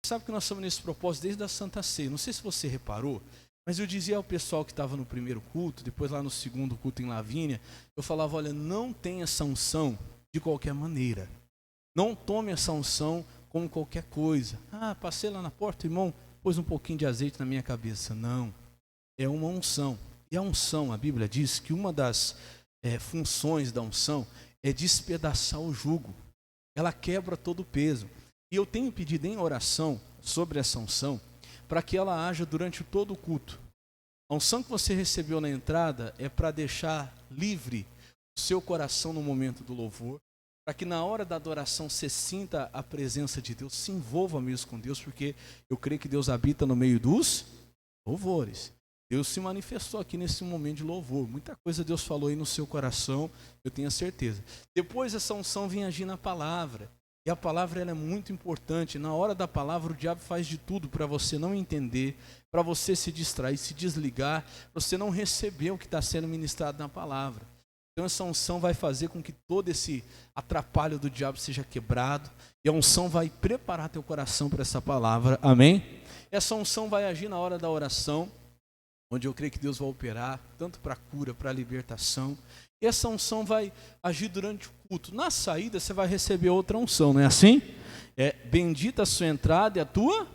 sabe que nós estamos nesse propósito desde a Santa Ceia. Não sei se você reparou, mas eu dizia ao pessoal que estava no primeiro culto, depois lá no segundo culto em Lavínia, eu falava, olha, não tenha essa unção de qualquer maneira. Não tome essa unção como qualquer coisa. Ah, passei lá na porta, o irmão pôs um pouquinho de azeite na minha cabeça. Não, é uma unção. E a unção, a Bíblia diz que uma das funções da unção é despedaçar o jugo. Ela quebra todo o peso. E eu tenho pedido em oração sobre essa unção, para que ela haja durante todo o culto. A unção que você recebeu na entrada é para deixar livre o seu coração no momento do louvor, para que na hora da adoração você sinta a presença de Deus, se envolva mesmo com Deus, porque eu creio que Deus habita no meio dos louvores. Deus se manifestou aqui nesse momento de louvor. Muita coisa Deus falou aí no seu coração, eu tenho certeza. Depois essa unção vem agir na palavra. E a palavra ela é muito importante. Na hora da palavra o diabo faz de tudo para você não entender, para você se distrair, se desligar, para você não receber o que está sendo ministrado na palavra. Então essa unção vai fazer com que todo esse atrapalho do diabo seja quebrado. E a unção vai preparar teu coração para essa palavra. Amém? Essa unção vai agir na hora da oração, onde eu creio que Deus vai operar, tanto para a cura, para a libertação. E essa unção vai agir durante o culto. Na saída você vai receber outra unção, não é assim? É bendita a sua entrada e a tua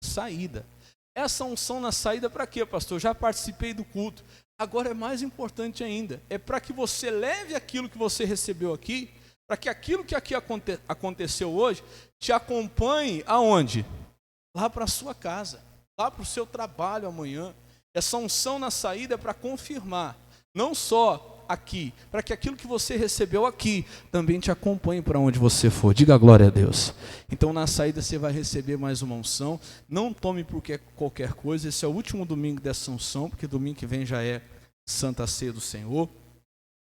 saída. Essa unção na saída para quê, pastor? Eu já participei do culto. Agora é mais importante ainda. É para que você leve aquilo que você recebeu aqui, para que aquilo que aqui aconteceu hoje te acompanhe aonde? Lá para a sua casa, lá para o seu trabalho amanhã. Essa unção na saída é para confirmar, não só aqui, para que aquilo que você recebeu aqui também te acompanhe para onde você for. Diga glória a Deus. Então na saída você vai receber mais uma unção. Não tome por qualquer coisa. Esse é o último domingo dessa unção, porque domingo que vem já é Santa Ceia do Senhor.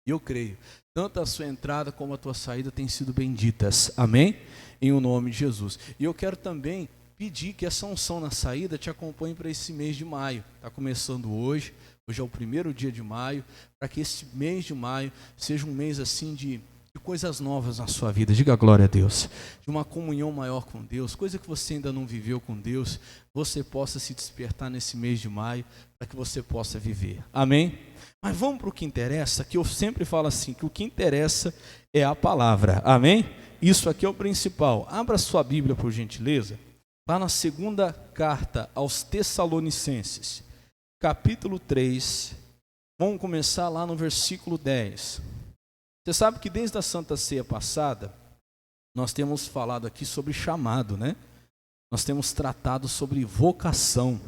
E eu creio, tanto a sua entrada como a tua saída têm sido benditas. Amém? Em o nome de Jesus. E eu quero também pedir que essa unção na saída te acompanhe para esse mês de maio. Está começando hoje. Hoje é o primeiro dia de maio, para que esse mês de maio seja um mês assim de coisas novas na sua vida. Diga glória a Deus. De uma comunhão maior com Deus, coisa que você ainda não viveu com Deus, você possa se despertar nesse mês de maio, para que você possa viver. Amém? Mas vamos para o que interessa, que eu sempre falo assim, que o que interessa é a palavra. Amém? Isso aqui é o principal. Abra sua Bíblia, por gentileza, lá na segunda carta aos Tessalonicenses. Capítulo 3, vamos começar lá no versículo 10. Você sabe que desde a Santa Ceia passada, nós temos falado aqui sobre chamado, né? Nós temos tratado sobre vocação.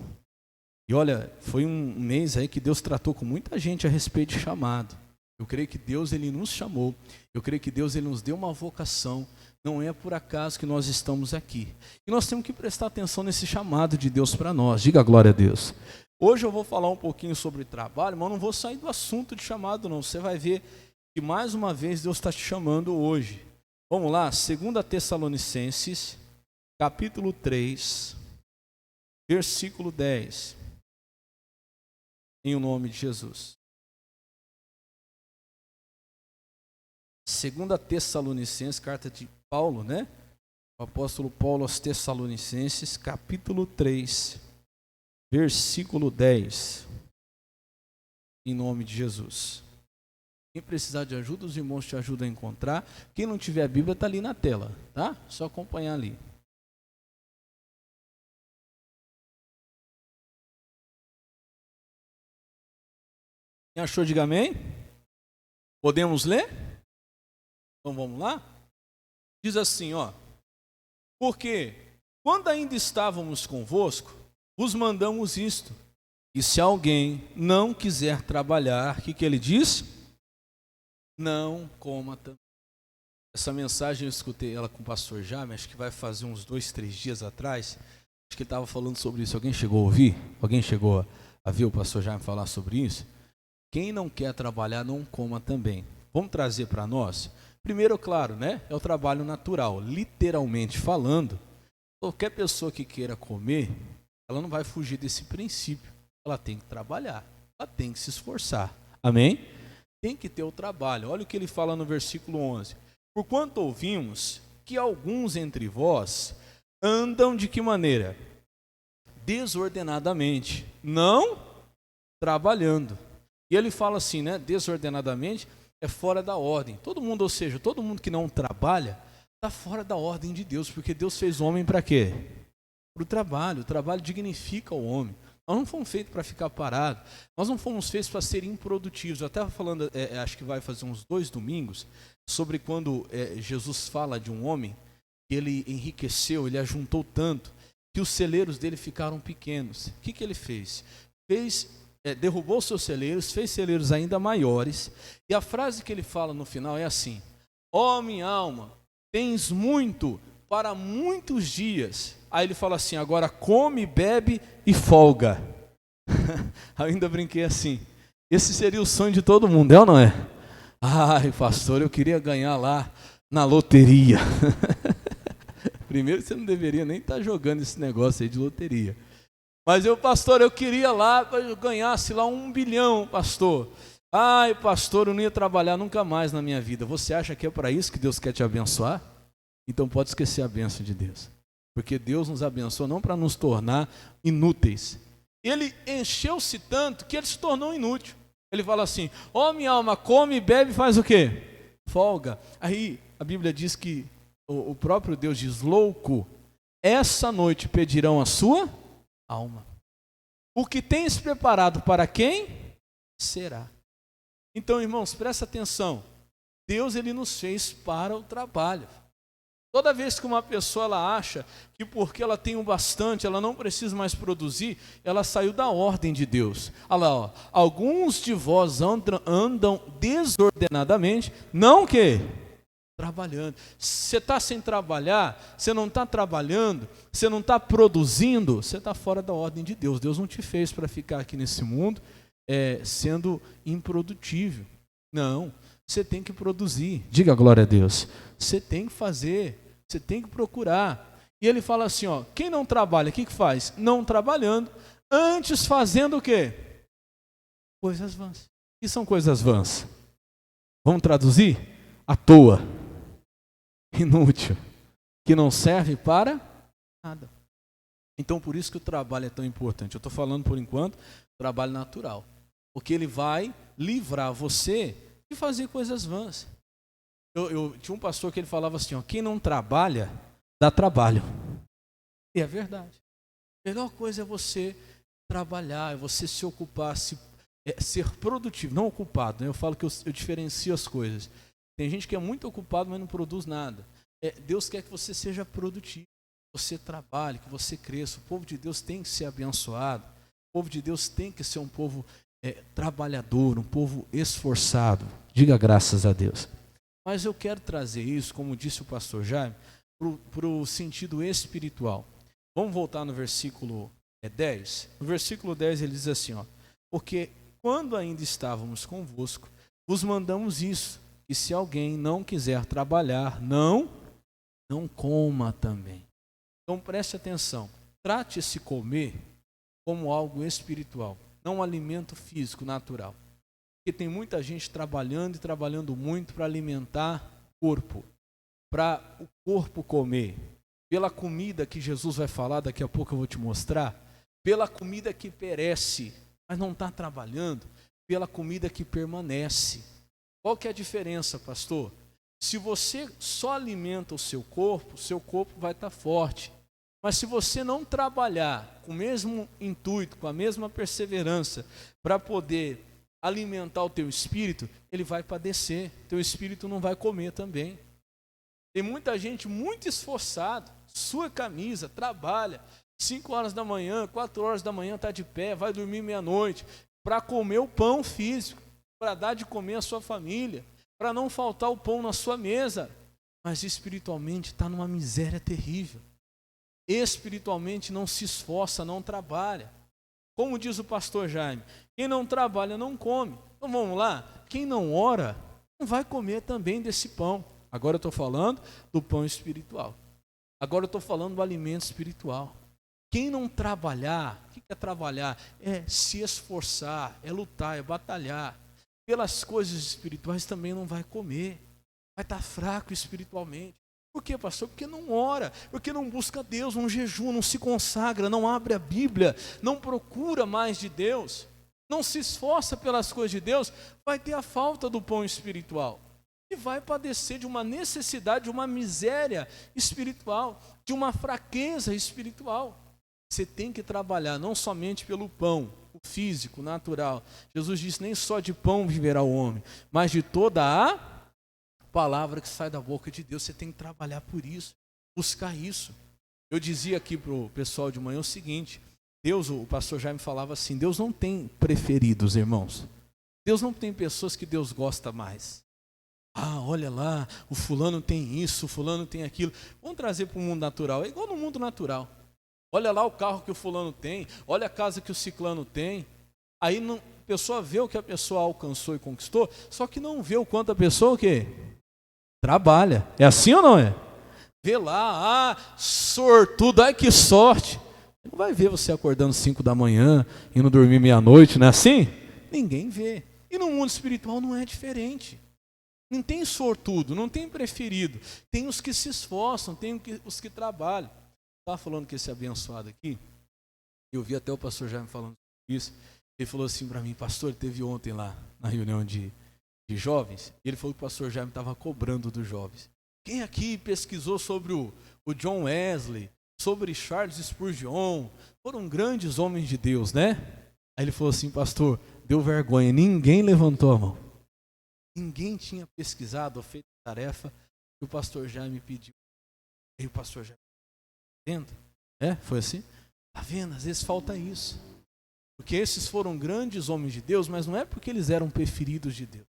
E olha, foi um mês aí que Deus tratou com muita gente a respeito de chamado. Eu creio que Deus ele nos chamou, eu creio que Deus ele nos deu uma vocação. Não é por acaso que nós estamos aqui. E nós temos que prestar atenção nesse chamado de Deus para nós. Diga glória a Deus. Hoje eu vou falar um pouquinho sobre trabalho, mas não vou sair do assunto de chamado não. Você vai ver que mais uma vez Deus está te chamando hoje. Vamos lá, 2 Tessalonicenses, capítulo 3, versículo 10. Em o nome de Jesus. 2 Tessalonicenses, carta de Paulo, né? O apóstolo Paulo aos Tessalonicenses, capítulo 3, versículo 10, em nome de Jesus. Quem precisar de ajuda, os irmãos te ajudam a encontrar. Quem não tiver a Bíblia, está ali na tela, tá? Só acompanhar ali. Quem achou, diga amém. Podemos ler? Então vamos lá? Diz assim, ó. Porque quando ainda estávamos convosco, vos mandamos isto, e se alguém não quiser trabalhar, o que ele diz? Não coma também. Essa mensagem eu escutei ela com o pastor Jaime, acho que vai fazer uns 2, 3 dias atrás, acho que ele estava falando sobre isso. Alguém chegou a ouvir? Alguém chegou a ver o pastor Jaime falar sobre isso? Quem não quer trabalhar, não coma também. Vamos trazer para nós? Primeiro, claro, né? É o trabalho natural, literalmente falando, qualquer pessoa que queira comer, ela não vai fugir desse princípio. Ela tem que trabalhar, ela tem que se esforçar. Amém? Tem que ter o trabalho. Olha o que ele fala no versículo 11. Porquanto ouvimos que alguns entre vós andam de que maneira? Desordenadamente, não trabalhando. E ele fala assim, né? Desordenadamente é fora da ordem. Todo mundo, ou seja, todo mundo que não trabalha está fora da ordem de Deus, porque Deus fez o homem para quê? Para o trabalho. O trabalho dignifica o homem. Nós não fomos feitos para ficar parados. Nós não fomos feitos para ser improdutivos. Eu estava falando, acho que vai fazer uns 2 domingos, sobre quando Jesus fala de um homem que ele enriqueceu, ele ajuntou tanto, que os celeiros dele ficaram pequenos. O que ele fez? Derrubou seus celeiros, fez celeiros ainda maiores. E a frase que ele fala no final é assim: ó minha alma, tens muito para muitos dias. Aí ele fala assim: agora come, bebe e folga. Eu ainda brinquei assim: esse seria o sonho de todo mundo, é ou não é? Ai, pastor, eu queria ganhar lá na loteria. Primeiro, você não deveria nem estar jogando esse negócio aí de loteria. Mas pastor, eu queria lá, eu ganhasse lá 1 bilhão, pastor. Ai, pastor, eu não ia trabalhar nunca mais na minha vida. Você acha que é para isso que Deus quer te abençoar? Então pode esquecer a bênção de Deus. Porque Deus nos abençoa não para nos tornar inúteis. Ele encheu-se tanto que ele se tornou inútil. Ele fala assim: ó minha alma, come, bebe e faz o quê? Folga. Aí a Bíblia diz que o próprio Deus diz: louco, essa noite pedirão a sua alma. O que tens preparado para quem será? Então, irmãos, presta atenção. Deus, ele nos fez para o trabalho. Toda vez que uma pessoa ela acha que porque ela tem o bastante, ela não precisa mais produzir, ela saiu da ordem de Deus. Olha lá, ó. Alguns de vós andam desordenadamente, não que trabalhando. Você está sem trabalhar, você não está trabalhando, você não está produzindo, você está fora da ordem de Deus. Deus não te fez para ficar aqui nesse mundo sendo improdutível. Não, você tem que produzir. Diga glória a Deus. Você tem que fazer, você tem que procurar. E ele fala assim, ó, quem não trabalha, o que faz? Não trabalhando, antes fazendo o quê? Coisas vãs. O que são coisas vãs? Vamos traduzir? À toa. Inútil, que não serve para nada. Então, por isso que o trabalho é tão importante. Eu estou falando, por enquanto, trabalho natural. Porque ele vai livrar você de fazer coisas vãs. Eu tinha um pastor que ele falava assim, ó, quem não trabalha, dá trabalho. E é verdade. A melhor coisa é você trabalhar, é você se ocupar, ser produtivo, não ocupado. Né? Eu falo que eu diferencio as coisas. Tem gente que é muito ocupado, mas não produz nada. Deus quer que você seja produtivo, que você trabalhe, que você cresça. O povo de Deus tem que ser abençoado. O povo de Deus tem que ser um povo trabalhador, um povo esforçado. Diga graças a Deus. Mas eu quero trazer isso, como disse o pastor Jaime, para o sentido espiritual. Vamos voltar no versículo 10. No versículo 10 ele diz assim, ó, porque quando ainda estávamos convosco, vos mandamos isso, que se alguém não quiser trabalhar, não coma também. Então preste atenção, trate esse comer como algo espiritual, não um alimento físico, natural. Porque tem muita gente trabalhando e trabalhando muito para alimentar o corpo, para o corpo comer, pela comida que Jesus vai falar, daqui a pouco eu vou te mostrar, pela comida que perece, mas não está trabalhando, pela comida que permanece. Qual que é a diferença, pastor? Se você só alimenta o seu corpo vai estar forte. Mas se você não trabalhar com o mesmo intuito, com a mesma perseverança, para poder alimentar o teu espírito, ele vai padecer. Teu espírito não vai comer também. Tem muita gente muito esforçada, sua camisa, trabalha, 5 horas da manhã, 4 horas da manhã está de pé, vai dormir meia-noite, para comer o pão físico, para dar de comer à sua família, para não faltar o pão na sua mesa, mas espiritualmente está numa miséria terrível. Espiritualmente não se esforça, não trabalha. Como diz o pastor Jaime, quem não trabalha não come. Então vamos lá, quem não ora não vai comer também desse pão. Agora eu estou falando do pão espiritual. Agora eu estou falando do alimento espiritual. Quem não trabalhar, o que é trabalhar? É se esforçar, é lutar, é batalhar. Pelas coisas espirituais também não vai comer. Vai estar fraco espiritualmente. Por quê, pastor? Porque não ora, porque não busca Deus, não jejua, não se consagra, não abre a Bíblia, não procura mais de Deus, não se esforça pelas coisas de Deus, vai ter a falta do pão espiritual. E vai padecer de uma necessidade, de uma miséria espiritual, de uma fraqueza espiritual. Você tem que trabalhar não somente pelo pão, o físico, o natural. Jesus disse, nem só de pão viverá o homem, mas de toda a palavra que sai da boca de Deus. Você tem que trabalhar por isso, buscar isso. Eu dizia aqui para o pessoal de manhã o seguinte, Deus, o pastor Jaime falava assim, Deus não tem preferidos, irmãos. Deus não tem pessoas que Deus gosta mais. Ah, olha lá, o fulano tem isso, o fulano tem aquilo. Vamos trazer para o mundo natural, é igual no mundo natural. Olha lá o carro que o fulano tem, olha a casa que o ciclano tem. Aí a pessoa vê o que a pessoa alcançou e conquistou, só que não vê o quanto a pessoa o quê? Trabalha. É assim ou não é? Vê lá, sortudo, ai que sorte. Não vai ver você acordando 5 da manhã, indo dormir meia-noite, não é assim? Ninguém vê. E no mundo espiritual não é diferente. Não tem sortudo, não tem preferido. Tem os que se esforçam, tem os que trabalham. Estava falando com esse abençoado aqui, eu vi até o pastor Jaime falando isso. Ele falou assim para mim, pastor, teve ontem lá na reunião de jovens, ele falou que o pastor Jaime estava cobrando dos jovens. Quem aqui pesquisou sobre o John Wesley, sobre Charles Spurgeon? Foram grandes homens de Deus, né? Aí ele falou assim, pastor, deu vergonha, ninguém levantou a mão. Ninguém tinha pesquisado ou feito a tarefa que o pastor Jaime pediu. Aí o pastor Jaime, vendo? Foi assim? Está vendo? Às vezes falta isso. Porque esses foram grandes homens de Deus, mas não é porque eles eram preferidos de Deus.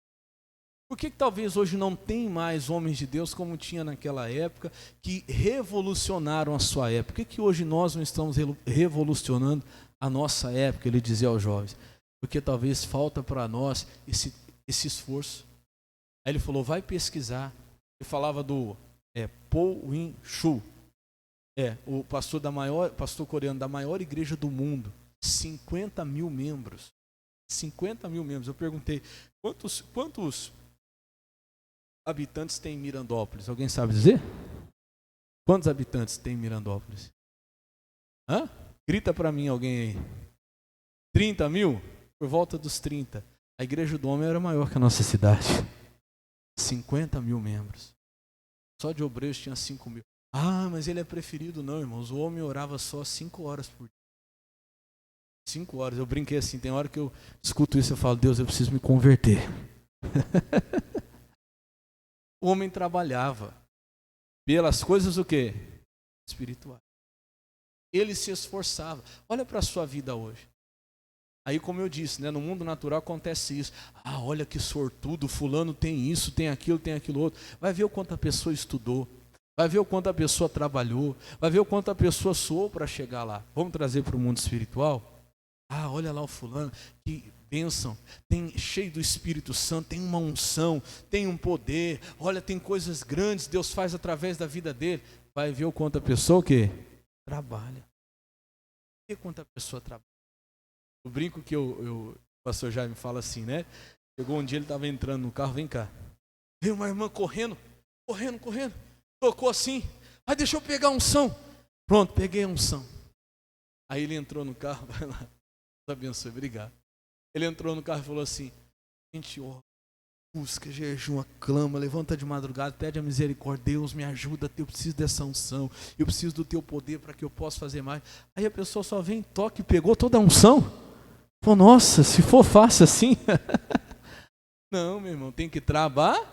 Por que talvez hoje não tem mais homens de Deus como tinha naquela época, que revolucionaram a sua época? Por que hoje nós não estamos revolucionando a nossa época? Ele dizia aos jovens. Porque talvez falta para nós esse esforço. Aí ele falou, vai pesquisar. Ele falava do Paul Win-Shu, o pastor coreano da maior igreja do mundo, 50 mil membros. 50 mil membros. Eu perguntei, quantos habitantes tem em Mirandópolis? Alguém sabe dizer? Quantos habitantes tem em Mirandópolis? Grita para mim alguém aí. 30 mil? Por volta dos 30. A igreja do homem era maior que a nossa cidade. 50 mil membros. Só de obreiros tinha 5 mil. Ah, mas ele é preferido. Não, irmãos. O homem orava só 5 horas por dia. 5 horas. Eu brinquei assim. Tem hora que eu escuto isso e eu falo, Deus, eu preciso me converter. O homem trabalhava pelas coisas o quê? Espirituais. Ele se esforçava. Olha para a sua vida hoje. Aí, como eu disse, no mundo natural acontece isso. Ah, olha que sortudo, fulano tem isso, tem aquilo outro. Vai ver o quanto a pessoa estudou, vai ver o quanto a pessoa trabalhou, vai ver o quanto a pessoa suou para chegar lá. Vamos trazer para o mundo espiritual? Ah, olha lá o fulano, que bênção, cheio do Espírito Santo, tem uma unção, tem um poder, olha, tem coisas grandes, Deus faz através da vida dele. Vai ver o quanto a pessoa o quê? Trabalha. Vai ver o quanto a pessoa trabalha. O brinco que o pastor Jaime fala assim, né? Chegou um dia, ele estava entrando no carro, vem cá. Veio uma irmã correndo. Tocou assim. Aí deixa eu pegar a unção. Pronto, peguei a unção. Aí ele entrou no carro, vai lá. Deus abençoe, obrigado. Ele entrou no carro e falou assim, gente, busca, jejum, clama, levanta de madrugada, pede a misericórdia, Deus me ajuda, eu preciso dessa unção, eu preciso do teu poder para que eu possa fazer mais. Aí a pessoa só vem, toca e pegou toda a unção. Pô, nossa, se for fácil assim. Não, meu irmão, tem que trabalhar.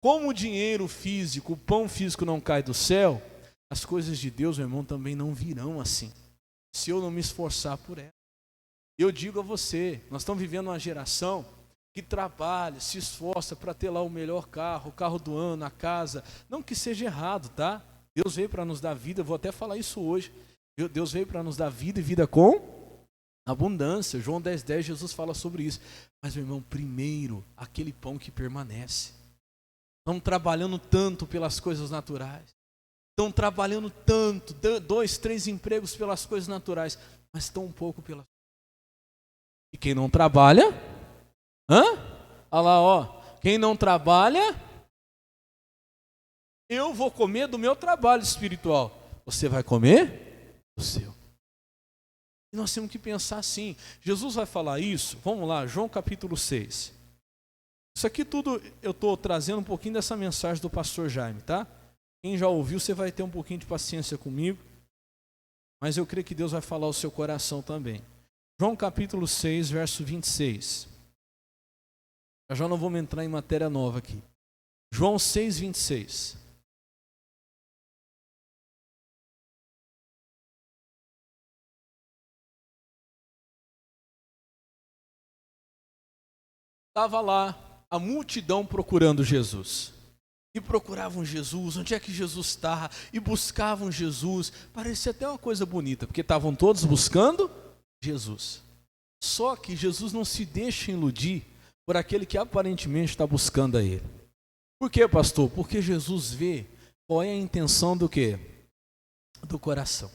Como o dinheiro físico, o pão físico não cai do céu, as coisas de Deus, meu irmão, também não virão assim, se eu não me esforçar por ela. Eu digo a você, nós estamos vivendo uma geração que trabalha, se esforça para ter lá o melhor carro, o carro do ano, a casa. Não que seja errado, tá? Deus veio para nos dar vida, eu vou até falar isso hoje. Deus veio para nos dar vida e vida com abundância. João 10,10, Jesus fala sobre isso. Mas, meu irmão, primeiro, aquele pão que permanece. Estão trabalhando tanto pelas coisas naturais. Estão trabalhando tanto, 2, 3 empregos pelas coisas naturais, mas tão pouco pelas. E quem não trabalha? Olha lá, quem não trabalha? Eu vou comer do meu trabalho espiritual. Você vai comer do seu. E nós temos que pensar assim. Jesus vai falar isso. Vamos lá, João capítulo 6. Isso aqui tudo eu estou trazendo um pouquinho dessa mensagem do pastor Jaime, tá? Quem já ouviu, você vai ter um pouquinho de paciência comigo. Mas eu creio que Deus vai falar ao seu coração também. João capítulo 6, verso 26. Eu já não vou entrar em matéria nova aqui. João 6, 26. Estava lá a multidão procurando Jesus. E procuravam Jesus, onde é que Jesus está? E buscavam Jesus. Parecia até uma coisa bonita, porque estavam todos buscando Jesus. Só que Jesus não se deixa iludir por aquele que aparentemente está buscando a Ele. Por quê, pastor? Porque Jesus vê qual é a intenção do quê? Do coração.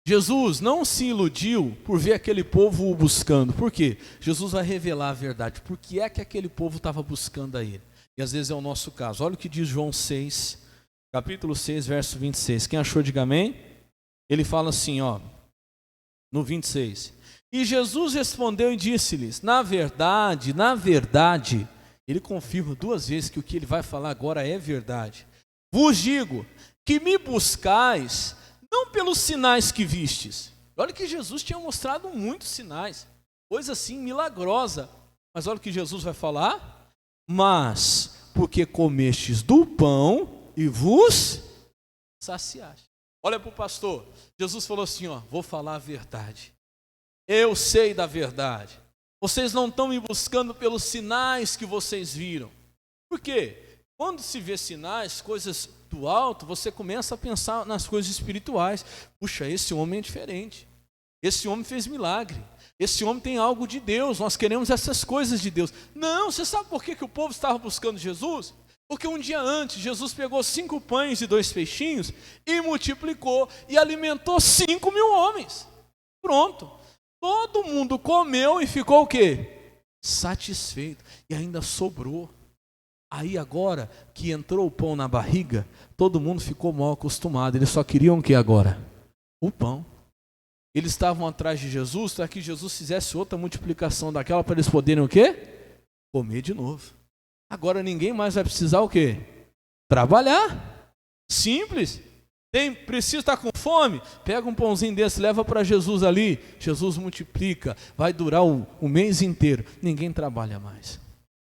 Jesus não se iludiu por ver aquele povo o buscando. Por quê? Jesus vai revelar a verdade. Por que é que aquele povo estava buscando a Ele? E às vezes é o nosso caso. Olha o que diz João 6, capítulo 6, verso 26. Quem achou, diga amém. Ele fala assim, ó, no 26. E Jesus respondeu e disse-lhes, na verdade, ele confirma duas vezes que o que ele vai falar agora é verdade. Vos digo que me buscais, não pelos sinais que vistes. Olha que Jesus tinha mostrado muitos sinais, coisa assim milagrosa. Mas olha o que Jesus vai falar. Mas porque comestes do pão e vos saciaste. Olha para o pastor. Jesus falou assim, ó, vou falar a verdade. Eu sei da verdade. Vocês não estão me buscando pelos sinais que vocês viram. Por quê? Quando se vê sinais, coisas do alto, você começa a pensar nas coisas espirituais. Puxa, esse homem é diferente. Esse homem fez milagre. Esse homem tem algo de Deus. Nós queremos essas coisas de Deus. Não, você sabe por que o povo estava buscando Jesus? Porque um dia antes, Jesus pegou 5 pães e 2 peixinhos e multiplicou e alimentou 5.000 homens. Pronto. Todo mundo comeu e ficou o quê? Satisfeito. E ainda sobrou. Aí agora que entrou o pão na barriga, todo mundo ficou mal acostumado. Eles só queriam o que agora? O pão. Eles estavam atrás de Jesus para que Jesus fizesse outra multiplicação daquela para eles poderem o quê? Comer de novo. Agora ninguém mais vai precisar o quê? Trabalhar. Simples. Precisa estar com fome? Pega um pãozinho desse, leva para Jesus ali. Jesus multiplica. Vai durar o mês inteiro. Ninguém trabalha mais.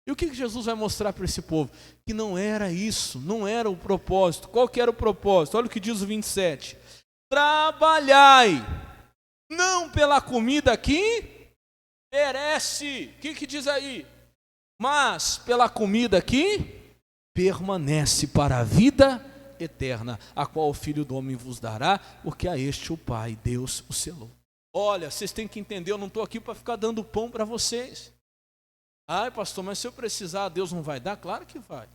E o que Jesus vai mostrar para esse povo? Que não era isso, não era o propósito. Qual que era o propósito? Olha o que diz o 27. Trabalhai, não pela comida que perece. O que diz aí? Mas pela comida que permanece para a vida eterna, a qual o Filho do Homem vos dará, porque a este o Pai, Deus, o selou. Olha, vocês têm que entender, eu não estou aqui para ficar dando pão para vocês. Ai, pastor, mas se eu precisar, Deus não vai dar? Claro que vai.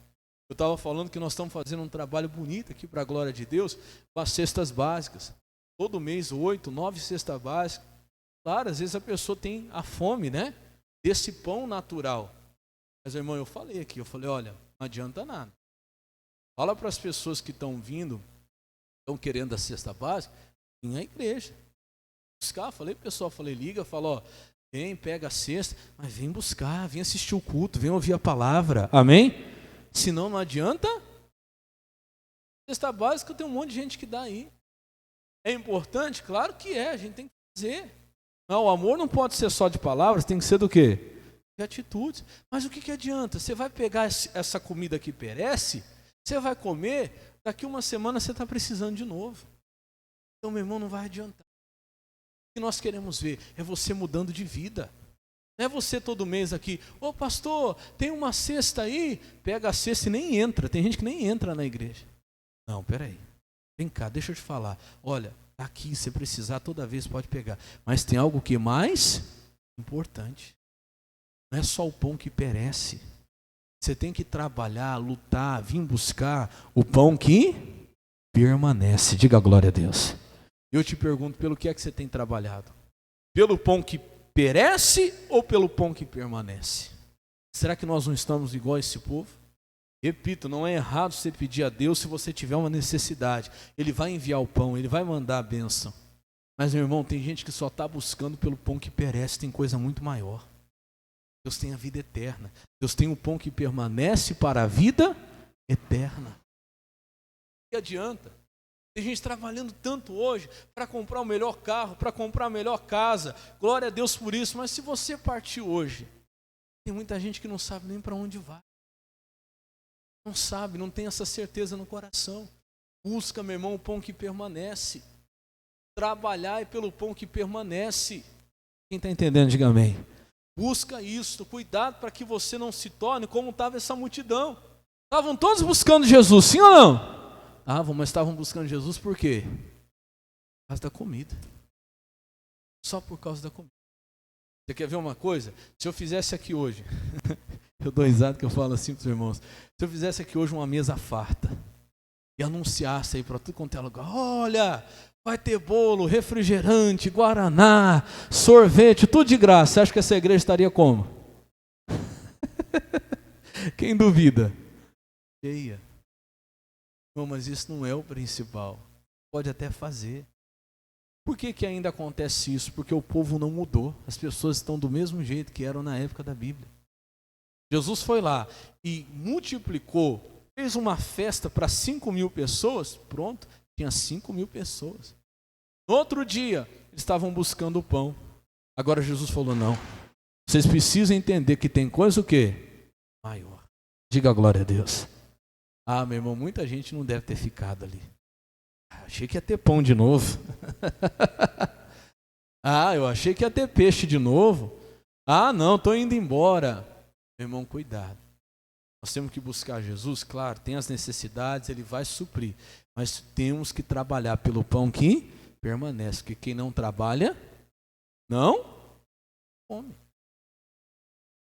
Eu estava falando que nós estamos fazendo um trabalho bonito aqui para a glória de Deus, com as cestas básicas. Todo mês, 8, 9 cestas básicas. Claro, às vezes a pessoa tem a fome, né? Desse pão natural. Mas, irmão, eu falei aqui, olha, não adianta nada. Fala para as pessoas que estão vindo, estão querendo a cesta básica, vem à igreja. Buscar, pessoal, liga, fala, ó, vem, pega a cesta, mas vem buscar, vem assistir o culto, vem ouvir a palavra, amém? Senão não adianta. Cesta básica tem um monte de gente que dá aí. É importante? Claro que é, a gente tem que fazer. Não, o amor não pode ser só de palavras, tem que ser do quê? De atitudes. Mas o que adianta? Você vai pegar essa comida que perece, você vai comer, daqui uma semana você está precisando de novo. Então, meu irmão, não vai adiantar. O que nós queremos ver é você mudando de vida. Não é você todo mês aqui, ô pastor, tem uma cesta aí, pega a cesta e nem entra. Tem gente que nem entra na igreja. Não, peraí, vem cá, deixa eu te falar. Olha, aqui, se precisar, toda vez pode pegar. Mas tem algo que é mais importante. Não é só o pão que perece. Você tem que trabalhar, lutar, vir buscar o pão que permanece. Diga glória a Deus. Eu te pergunto, pelo que é que você tem trabalhado? Pelo pão que perece ou pelo pão que permanece? Será que nós não estamos igual a esse povo? Repito, não é errado você pedir a Deus se você tiver uma necessidade. Ele vai enviar o pão, Ele vai mandar a bênção. Mas, meu irmão, tem gente que só está buscando pelo pão que perece, tem coisa muito maior. Deus tem a vida eterna. Deus tem o pão que permanece para a vida eterna. O que adianta? Tem gente trabalhando tanto hoje para comprar o melhor carro, para comprar a melhor casa. Glória a Deus por isso. Mas se você partir hoje, tem muita gente que não sabe nem para onde vai. Não sabe, não tem essa certeza no coração. Busca, meu irmão, o pão que permanece. Trabalhar é pelo pão que permanece. Quem está entendendo, diga amém. Busca isso, cuidado para que você não se torne como estava essa multidão. Estavam todos buscando Jesus, sim ou não? Mas estavam buscando Jesus por quê? Por causa da comida. Só por causa da comida. Você quer ver uma coisa? Se eu fizesse aqui hoje, eu dou risada que eu falo assim para os irmãos, se eu fizesse aqui hoje uma mesa farta e anunciasse aí para tudo quanto é lugar, olha, vai ter bolo, refrigerante, guaraná, sorvete, tudo de graça. Você acha que essa igreja estaria como? Quem duvida? Cheia. Não, mas isso não é o principal. Pode até fazer. Por que ainda acontece isso? Porque o povo não mudou. As pessoas estão do mesmo jeito que eram na época da Bíblia. Jesus foi lá e multiplicou, fez uma festa para 5.000 pessoas, pronto, tinha 5.000 pessoas. No outro dia, eles estavam buscando o pão. Agora Jesus falou, não, vocês precisam entender que tem coisa o quê? Maior. Diga glória a Deus. Meu irmão, muita gente não deve ter ficado ali. Achei que ia ter pão de novo. Eu achei que ia ter peixe de novo. Não, estou indo embora. Meu irmão, cuidado. Nós temos que buscar Jesus, claro, tem as necessidades, Ele vai suprir. Mas temos que trabalhar pelo pão que permanece. Porque quem não trabalha, não come.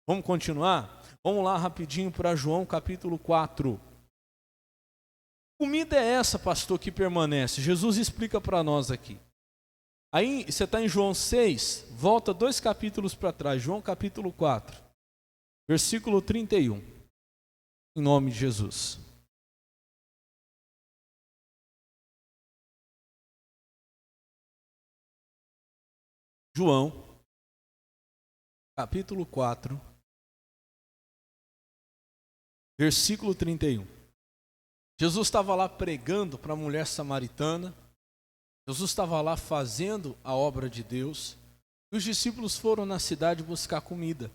Vamos continuar? Vamos lá rapidinho para João capítulo 4. Comida é essa, pastor, que permanece? Jesus explica para nós aqui. Aí você está em João 6, volta 2 capítulos para trás, João capítulo 4, versículo 31, em nome de Jesus. João, capítulo 4, versículo 31. Jesus estava lá pregando para a mulher samaritana, Jesus estava lá fazendo a obra de Deus, e os discípulos foram na cidade buscar comida,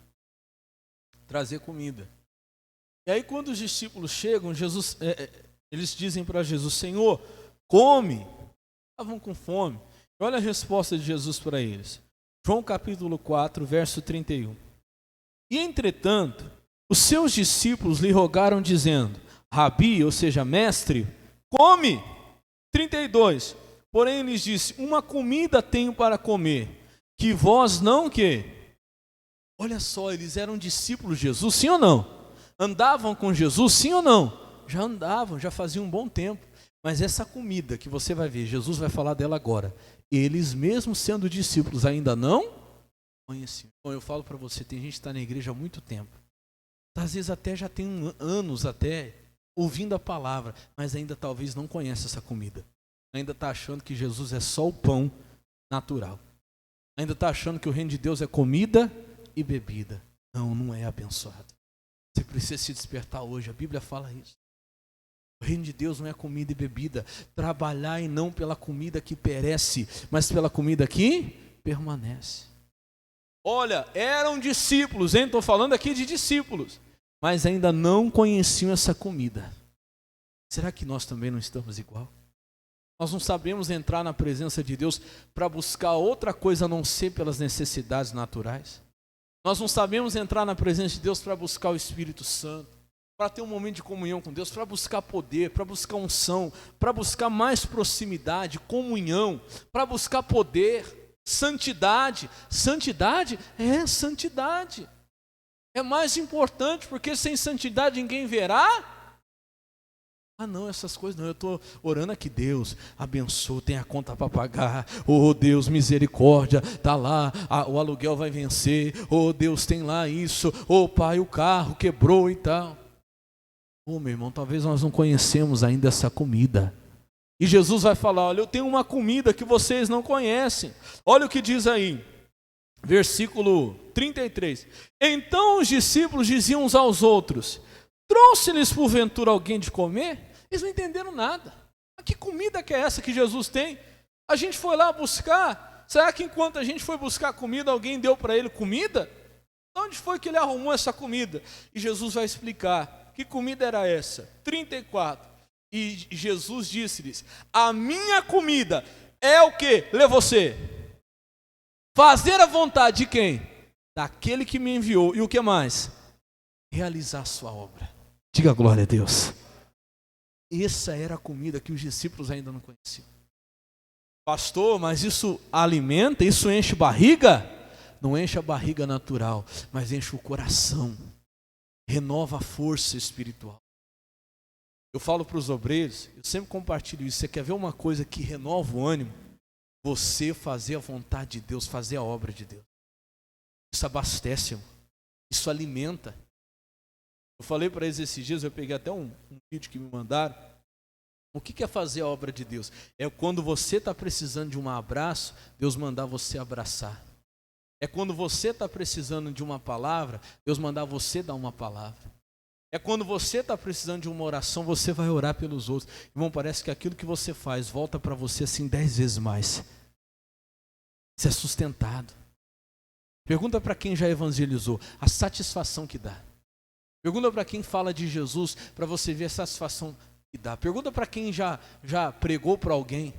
trazer comida. E aí quando os discípulos chegam, eles dizem para Jesus, Senhor, come. Estavam com fome. Olha a resposta de Jesus para eles. João capítulo 4, verso 31. E entretanto, os seus discípulos lhe rogaram dizendo, Rabi, ou seja, mestre, come. 32. Porém, ele lhes disse, uma comida tenho para comer, que vós não que? Olha só, eles eram discípulos de Jesus, sim ou não? Andavam com Jesus, sim ou não? Já andavam, já faziam um bom tempo. Mas essa comida que você vai ver, Jesus vai falar dela agora. Eles mesmo sendo discípulos ainda não conheciam. Bom, eu falo para você, tem gente que está na igreja há muito tempo. Às vezes até já tem anos até ouvindo a palavra, mas ainda talvez não conhece essa comida. Ainda está achando que Jesus é só o pão natural. Ainda está achando que o reino de Deus é comida e bebida. Não, não é, abençoado. Você precisa se despertar hoje, a Bíblia fala isso. O reino de Deus não é comida e bebida. Trabalhai não pela comida que perece, mas pela comida que permanece. Olha, eram discípulos, hein? Estou falando aqui de discípulos, mas ainda não conheciam essa comida. Será que nós também não estamos igual? Nós não sabemos entrar na presença de Deus para buscar outra coisa a não ser pelas necessidades naturais. Nós não sabemos entrar na presença de Deus para buscar o Espírito Santo, para ter um momento de comunhão com Deus, para buscar poder, para buscar unção, para buscar mais proximidade, comunhão, para buscar poder, santidade. Santidade é santidade. É mais importante, porque sem santidade ninguém verá. Não, essas coisas não, eu estou orando aqui, Deus, abençoa, tem a conta para pagar, Deus, misericórdia, está lá, o aluguel vai vencer, Deus, tem lá isso, Pai, o carro quebrou e tal. Meu irmão, talvez nós não conhecemos ainda essa comida. E Jesus vai falar, olha, eu tenho uma comida que vocês não conhecem. Olha o que diz aí, versículo 33. Então os discípulos diziam uns aos outros, trouxe-lhes porventura alguém de comer? Eles não entenderam nada. Mas que comida que é essa que Jesus tem? A gente foi lá buscar. Será que enquanto a gente foi buscar comida, alguém deu para ele comida? De onde foi que ele arrumou essa comida? E Jesus vai explicar. Que comida era essa? 34. E Jesus disse-lhes, a minha comida é o que? Lê você. Fazer a vontade de quem? Daquele que me enviou. E o que mais? Realizar a sua obra. Diga glória a Deus. Essa era a comida que os discípulos ainda não conheciam. Pastor, mas isso alimenta? Isso enche barriga? Não enche a barriga natural, mas enche o coração. Renova a força espiritual. Eu falo para os obreiros, eu sempre compartilho isso. Você quer ver uma coisa que renova o ânimo? Você fazer a vontade de Deus, fazer a obra de Deus. Isso abastece, isso alimenta. Eu falei para eles esses dias, eu peguei até um vídeo que me mandaram. O que é fazer a obra de Deus? É quando você está precisando de um abraço, Deus mandar você abraçar. É quando você está precisando de uma palavra, Deus mandar você dar uma palavra. É quando você está precisando de uma oração, você vai orar pelos outros. Irmão, parece que aquilo que você faz volta para você assim 10 vezes mais. Você é sustentado. Pergunta para quem já evangelizou, a satisfação que dá. Pergunta para quem fala de Jesus, para você ver a satisfação que dá. Pergunta para quem já pregou para alguém.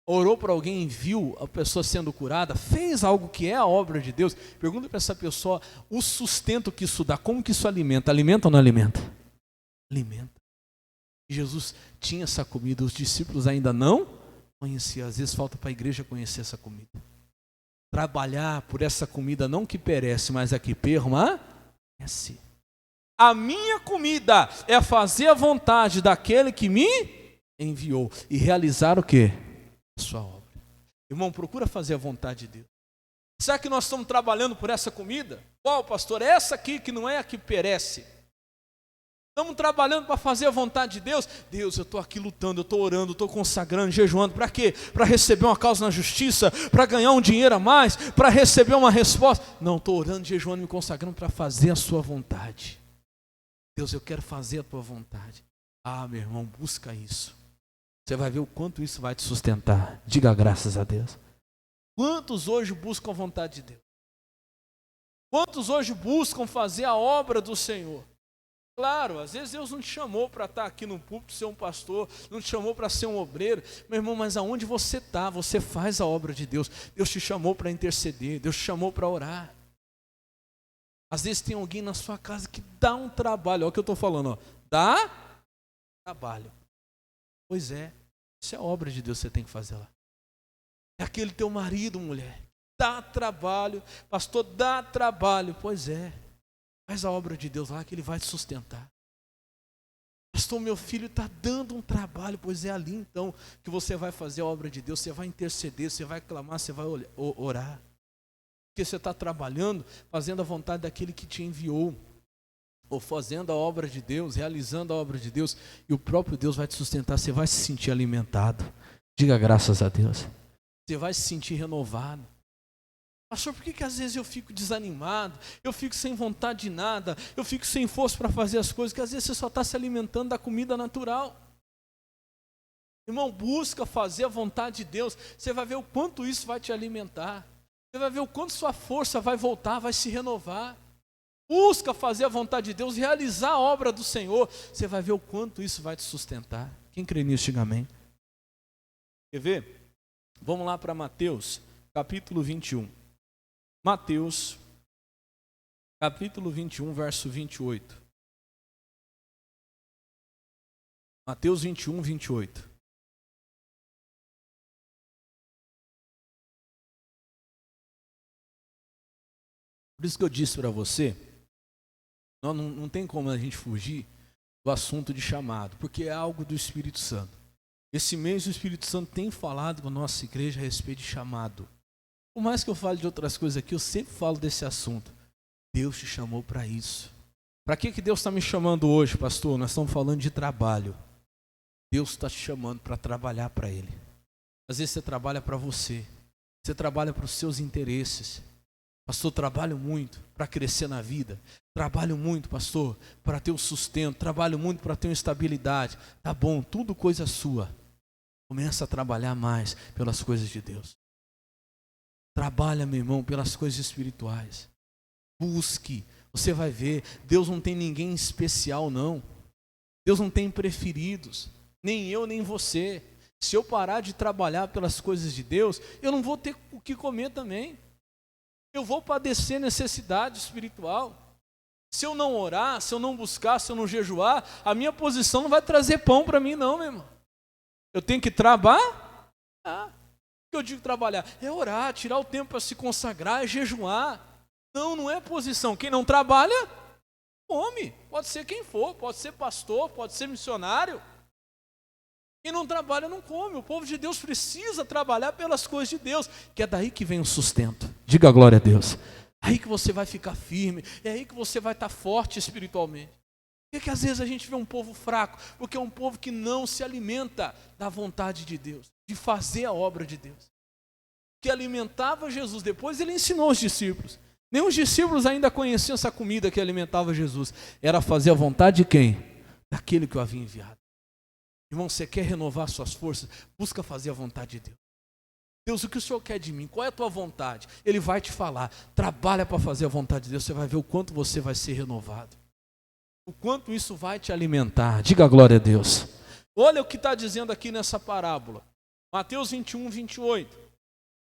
Orou para alguém, viu a pessoa sendo curada, fez algo que é a obra de Deus. Pergunta para essa pessoa o sustento que isso dá, como que isso alimenta? Alimenta ou não alimenta? Alimenta. Jesus tinha essa comida, os discípulos ainda não conheciam. Às vezes falta para a igreja conhecer essa comida. Trabalhar por essa comida não que perece, mas a que permanece. A minha comida é fazer a vontade daquele que me enviou e realizar o quê? Sua obra. Irmão, procura fazer a vontade de Deus. Será que nós estamos trabalhando por essa comida? Qual, pastor? É essa aqui que não é a que perece. Estamos trabalhando para fazer a vontade de Deus. Deus, eu estou aqui lutando, eu estou orando, estou consagrando, jejuando. Para quê? Para receber uma causa na justiça, para ganhar um dinheiro a mais, para receber uma resposta. Não, estou orando, jejuando, me consagrando para fazer a sua vontade. Deus, eu quero fazer a tua vontade. Ah, meu irmão, busca isso. Você vai ver o quanto isso vai te sustentar. Diga graças a Deus. Quantos hoje buscam a vontade de Deus? Quantos hoje buscam fazer a obra do Senhor? Claro, às vezes Deus não te chamou para estar aqui no púlpito, ser um pastor, não te chamou para ser um obreiro. Meu irmão, mas aonde você está, você faz a obra de Deus. Deus te chamou para interceder, Deus te chamou para orar. Às vezes tem alguém na sua casa que dá um trabalho, olha o que eu estou falando, ó. Dá trabalho. Pois é, isso é obra de Deus que você tem que fazer lá. É aquele teu marido, mulher, dá trabalho, pastor, dá trabalho. Pois é, faz a obra de Deus lá que Ele vai te sustentar. Pastor, meu filho está dando um trabalho. Pois é ali então que você vai fazer a obra de Deus, você vai interceder, você vai clamar, você vai orar. Porque você está trabalhando, fazendo a vontade daquele que te enviou. Ou fazendo a obra de Deus, realizando a obra de Deus, e o próprio Deus vai te sustentar, você vai se sentir alimentado. Diga graças a Deus. Você vai se sentir renovado. Pastor, por que às vezes eu fico desanimado, eu fico sem vontade de nada, eu fico sem força para fazer as coisas, que às vezes você só está se alimentando da comida natural. Irmão, busca fazer a vontade de Deus, você vai ver o quanto isso vai te alimentar, você vai ver o quanto sua força vai voltar, vai se renovar. Busca fazer a vontade de Deus, realizar a obra do Senhor. Você vai ver o quanto isso vai te sustentar. Quem crê nisso, diga amém. Quer ver? Vamos lá para Mateus, capítulo 21. Mateus, capítulo 21, verso 28. Mateus 21, 28. Por isso que eu disse para você, não tem como a gente fugir do assunto de chamado, porque é algo do Espírito Santo. Esse mês o Espírito Santo tem falado com a nossa igreja a respeito de chamado. Por mais que eu fale de outras coisas aqui, eu sempre falo desse assunto. Deus te chamou para isso. Para que Deus está me chamando hoje, pastor? Nós estamos falando de trabalho. Deus está te chamando para trabalhar para Ele. Às vezes você trabalha para você. Você trabalha para os seus interesses. Pastor, trabalho muito para crescer na vida. Trabalho muito, pastor, para ter o sustento. Trabalho muito para ter uma estabilidade. Tá bom, tudo coisa sua. Começa a trabalhar mais pelas coisas de Deus. Trabalha, meu irmão, pelas coisas espirituais. Busque. Você vai ver, Deus não tem ninguém especial, não. Deus não tem preferidos. Nem eu, nem você. Se eu parar de trabalhar pelas coisas de Deus, eu não vou ter o que comer também. Eu vou padecer necessidade espiritual. Se eu não orar, se eu não buscar, se eu não jejuar, a minha posição não vai trazer pão para mim não, meu irmão. Eu tenho que trabalhar. O que eu digo trabalhar? É orar, tirar o tempo para se consagrar, é jejuar. Não é posição. Quem não trabalha, come. Pode ser quem for, pode ser pastor, pode ser missionário. Quem não trabalha não come. O povo de Deus precisa trabalhar pelas coisas de Deus, que é daí que vem o sustento. Diga glória a Deus. É aí que você vai ficar firme, é aí que você vai estar forte espiritualmente. Por que às vezes a gente vê um povo fraco? Porque é um povo que não se alimenta da vontade de Deus, de fazer a obra de Deus. Que alimentava Jesus, depois ele ensinou os discípulos. Nem os discípulos ainda conheciam essa comida que alimentava Jesus. Era fazer a vontade de quem? Daquele que o havia enviado. Irmão, você quer renovar suas forças? Busca fazer a vontade de Deus. Deus, o que o Senhor quer de mim? Qual é a tua vontade? Ele vai te falar. Trabalha para fazer a vontade de Deus. Você vai ver o quanto você vai ser renovado. O quanto isso vai te alimentar. Diga glória a Deus. Olha o que está dizendo aqui nessa parábola. Mateus 21, 28.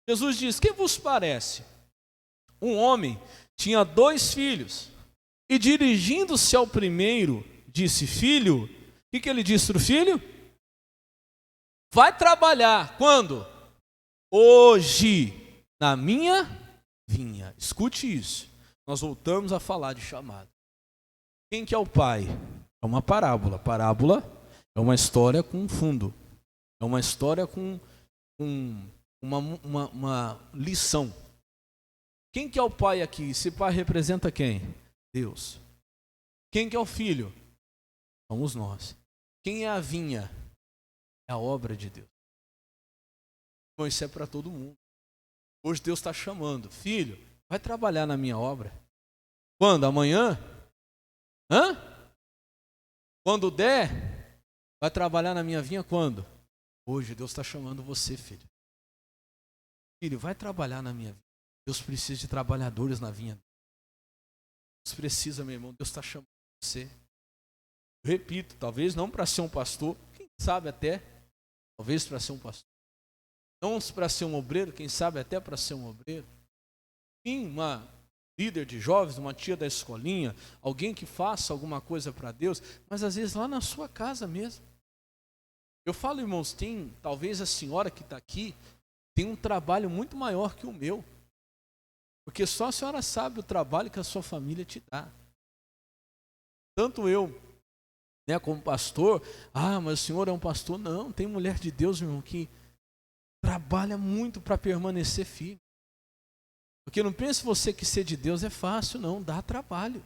Jesus diz, quem vos parece? Um homem tinha 2 filhos. E dirigindo-se ao primeiro, disse, filho, o que ele disse para o filho? Vai trabalhar. Quando? Hoje, na minha vinha. Escute isso. Nós voltamos a falar de chamado. Quem que é o pai? É uma parábola. Parábola é uma história com um fundo. É uma história com uma lição. Quem que é o pai aqui? Esse pai representa quem? Deus. Quem que é o filho? Somos nós. Quem é a vinha? É a obra de Deus. Bom, isso é para todo mundo. Hoje Deus está chamando. Filho, vai trabalhar na minha obra. Quando? Amanhã? Quando der, vai trabalhar na minha vinha quando? Hoje Deus está chamando você, filho. Filho, vai trabalhar na minha vinha. Deus precisa de trabalhadores na vinha. Deus precisa, meu irmão. Deus está chamando você. Eu repito, talvez não para ser um pastor, quem sabe até, talvez para ser um pastor. Não para ser um obreiro, quem sabe até para ser um obreiro. Sim, uma líder de jovens, uma tia da escolinha, alguém que faça alguma coisa para Deus, mas às vezes lá na sua casa mesmo. Eu falo, irmãos, tem, talvez a senhora que está aqui, tem um trabalho muito maior que o meu. Porque só a senhora sabe o trabalho que a sua família te dá. Tanto eu, como pastor, mas o senhor é um pastor. Não, tem mulher de Deus, meu irmão, que trabalha muito para permanecer firme. Porque não pense você que ser de Deus é fácil, não, dá trabalho.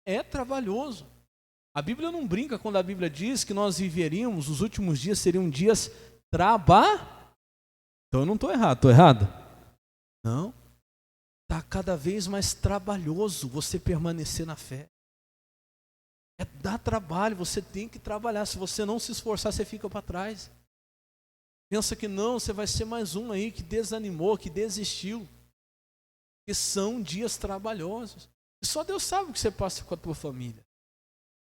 É trabalhoso. A Bíblia não brinca quando a Bíblia diz que nós viveríamos, os últimos dias seriam dias Então eu não estou errado, estou errado? Não. Está cada vez mais trabalhoso você permanecer na fé. Dá trabalho, você tem que trabalhar. Se você não se esforçar, você fica para trás. Pensa que não, você vai ser mais um aí que desanimou, que desistiu. Porque são dias trabalhosos. E só Deus sabe o que você passa com a tua família.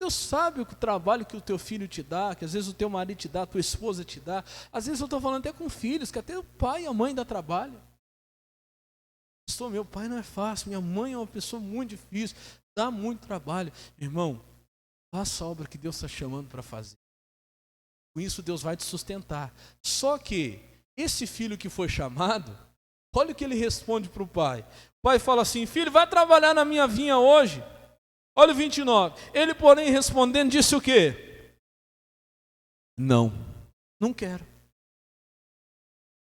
Deus sabe o trabalho que o teu filho te dá, que às vezes o teu marido te dá, a tua esposa te dá. Às vezes eu estou falando até com filhos, que até o pai e a mãe dá trabalho. Meu pai não é fácil, minha mãe é uma pessoa muito difícil, dá muito trabalho. Irmão, faça a obra que Deus está chamando para fazer. Com isso Deus vai te sustentar. Só que esse filho que foi chamado, olha o que ele responde para o pai. O pai fala assim, filho, vai trabalhar na minha vinha hoje. Olha o 29. Ele, porém, respondendo, disse o quê? Não quero.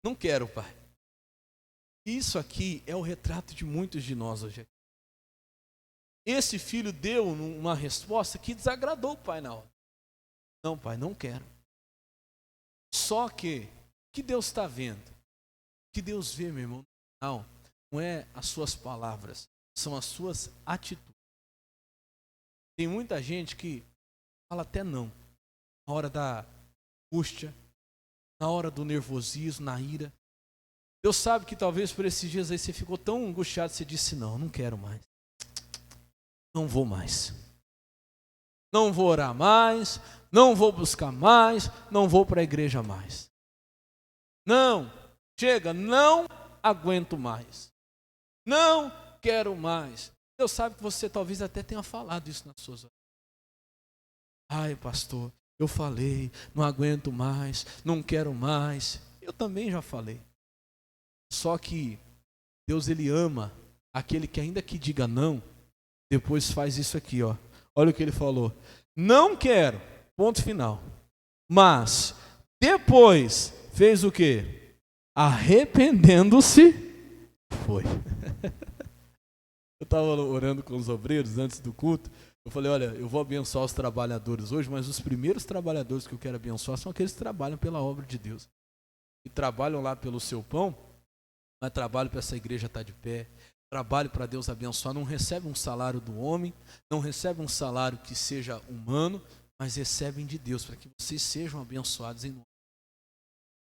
Não quero, pai. Isso aqui é o retrato de muitos de nós hoje. esse filho deu uma resposta que desagradou o pai na hora. Não, pai, não quero. Só que Deus está vendo? O que Deus vê, meu irmão, não é as suas palavras, são as suas atitudes. Tem muita gente que fala até não, na hora da angústia, na hora do nervosismo, na ira. Deus sabe que talvez por esses dias aí você ficou tão angustiado, você disse, não quero mais. Não vou mais. Não vou orar mais, não vou buscar mais, não vou para a igreja mais. Não, chega, não aguento mais. Não quero mais. Deus sabe que você talvez até tenha falado isso nas suas orações. Ai, pastor, eu falei, não aguento mais, não quero mais. Eu também já falei. Só que Deus, Ele ama aquele que ainda que diga não, depois faz isso aqui, ó. Olha o que Ele falou. Não quero, ponto final. Mas depois fez o quê? Arrependendo-se, foi. Eu estava orando com os obreiros antes do culto. Eu falei, olha, eu vou abençoar os trabalhadores hoje, mas os primeiros trabalhadores que eu quero abençoar são aqueles que trabalham pela obra de Deus. E trabalham lá pelo seu pão, mas trabalham para essa igreja estar de pé. Trabalho para Deus abençoar, não recebe um salário do homem, não recebe um salário que seja humano, mas recebem de Deus, para que vocês sejam abençoados em nome.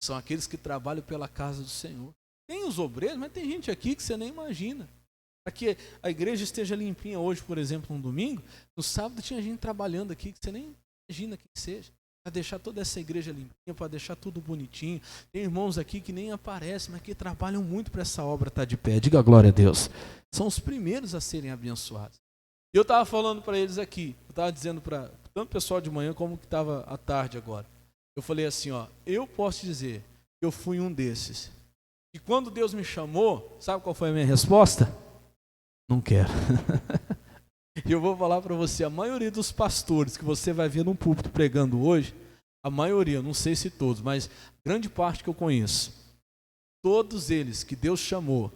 São aqueles que trabalham pela casa do Senhor. Tem os obreiros, mas tem gente aqui que você nem imagina. Para que a igreja esteja limpinha hoje, por exemplo, um domingo, no sábado tinha gente trabalhando aqui que você nem imagina quem seja. Para deixar toda essa igreja limpinha, para deixar tudo bonitinho. Tem irmãos aqui que nem aparecem, mas que trabalham muito para essa obra estar de pé. Diga glória a Deus. São os primeiros a serem abençoados. E eu estava falando para eles aqui, eu estava dizendo para tanto o pessoal de manhã como que estava à tarde agora. Eu falei assim, ó, eu posso dizer que eu fui um desses. E quando Deus me chamou, sabe qual foi a minha resposta? Não quero. E eu vou falar para você, a maioria dos pastores que você vai ver no púlpito pregando hoje, a maioria, não sei se todos, mas grande parte que eu conheço, todos eles que Deus chamou,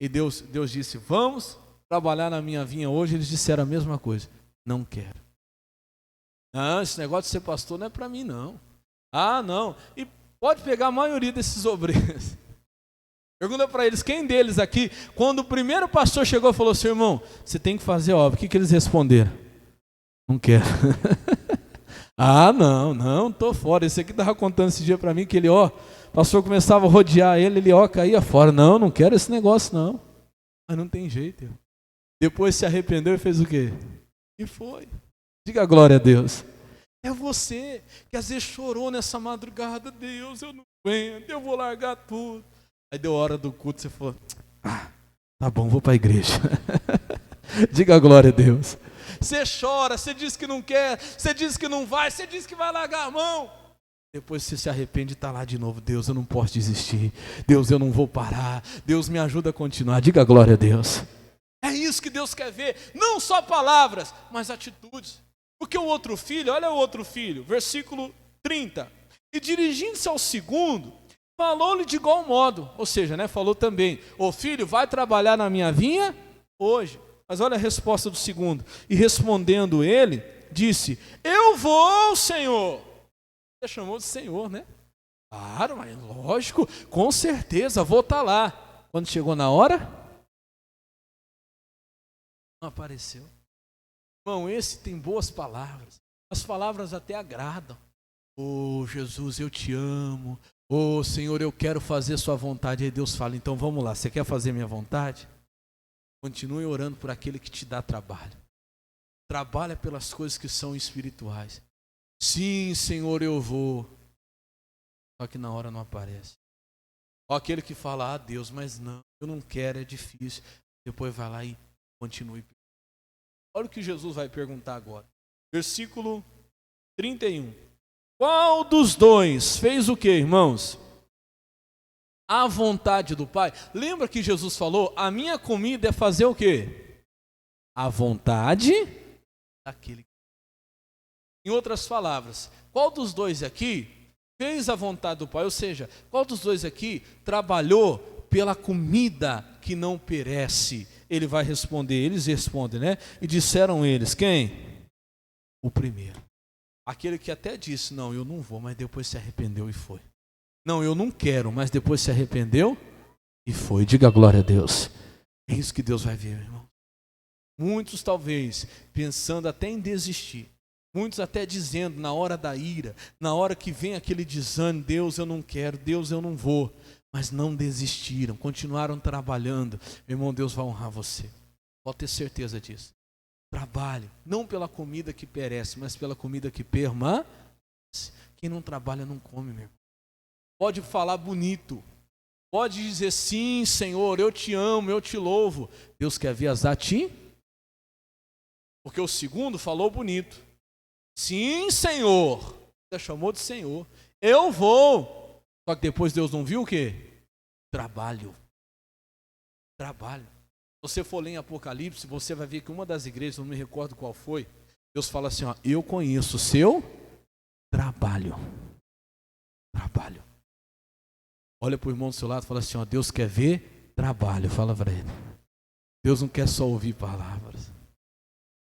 e Deus disse, vamos trabalhar na minha vinha hoje, eles disseram a mesma coisa, não quero. Não, esse negócio de ser pastor não é para mim não. Ah, não. E pode pegar a maioria desses obreiros. Pergunta para eles, quem deles aqui, quando o primeiro pastor chegou e falou assim, irmão, você tem que fazer a obra, o que eles responderam? Não quero. Ah, não, estou fora. Esse aqui estava contando esse dia para mim que ele, o pastor começava a rodear ele caía fora. Não quero esse negócio não. Mas não tem jeito. Depois se arrependeu e fez o quê? E foi. Diga glória a Deus. É você que às vezes chorou nessa madrugada, Deus, eu não aguento, eu vou largar tudo. Aí deu hora do culto, você falou, tá bom, vou para a igreja. Diga glória a Deus. Você chora, você diz que não quer, você diz que não vai, você diz que vai largar a mão. Depois você se arrepende e está lá de novo. Deus, eu não posso desistir. Deus, eu não vou parar. Deus, me ajuda a continuar. Diga glória a Deus. É isso que Deus quer ver. Não só palavras, mas atitudes. Porque o outro filho, olha o outro filho, versículo 30. E dirigindo-se ao segundo, falou-lhe de igual modo, ou seja, falou também, ô filho, vai trabalhar na minha vinha hoje. Mas olha a resposta do segundo. E respondendo ele, disse, eu vou, Senhor. Você chamou de Senhor, né? Claro, mas lógico, com certeza, vou estar lá. Quando chegou na hora, não apareceu. Irmão, esse tem boas palavras. As palavras até agradam. Oh, Jesus, eu te amo. Oh, Senhor, eu quero fazer sua vontade. Aí Deus fala, então vamos lá, você quer fazer minha vontade? Continue orando por aquele que te dá trabalho. Trabalha pelas coisas que são espirituais. Sim, Senhor, eu vou. Só que na hora não aparece. Ou aquele que fala, Deus, mas não, eu não quero, é difícil. Depois vai lá e continue. Olha o que Jesus vai perguntar agora. Versículo 31. Qual dos dois fez o que, irmãos? A vontade do Pai. Lembra que Jesus falou, a minha comida é fazer o quê? A vontade daquele. Em outras palavras, qual dos dois aqui fez a vontade do Pai? Ou seja, qual dos dois aqui trabalhou pela comida que não perece, ele vai responder. Eles respondem, né? E disseram eles, quem? O primeiro. Aquele que até disse, não, eu não vou, mas depois se arrependeu e foi. Não, eu não quero, mas depois se arrependeu e foi. Diga glória a Deus. É isso que Deus vai ver, meu irmão. Muitos talvez pensando até em desistir. Muitos até dizendo na hora da ira, na hora que vem aquele desânimo, Deus eu não quero, Deus eu não vou. Mas não desistiram, continuaram trabalhando. Meu irmão, Deus vai honrar você. Pode ter certeza disso. Trabalhe, não pela comida que perece, mas pela comida que permanece. Quem não trabalha não come, meu irmão. Pode falar bonito. Pode dizer sim, Senhor, eu te amo, eu te louvo. Deus quer ver as atitudes. Porque o segundo falou bonito. Sim, Senhor. Você chamou de Senhor. Eu vou. Só que depois Deus não viu o quê? Trabalho. Trabalho. Se você for ler em Apocalipse, você vai ver que uma das igrejas, não me recordo qual foi, Deus fala assim, ó, eu conheço o seu trabalho. Trabalho. Olha para o irmão do seu lado e fala assim, ó, Deus quer ver trabalho. Fala para ele. Deus não quer só ouvir palavras.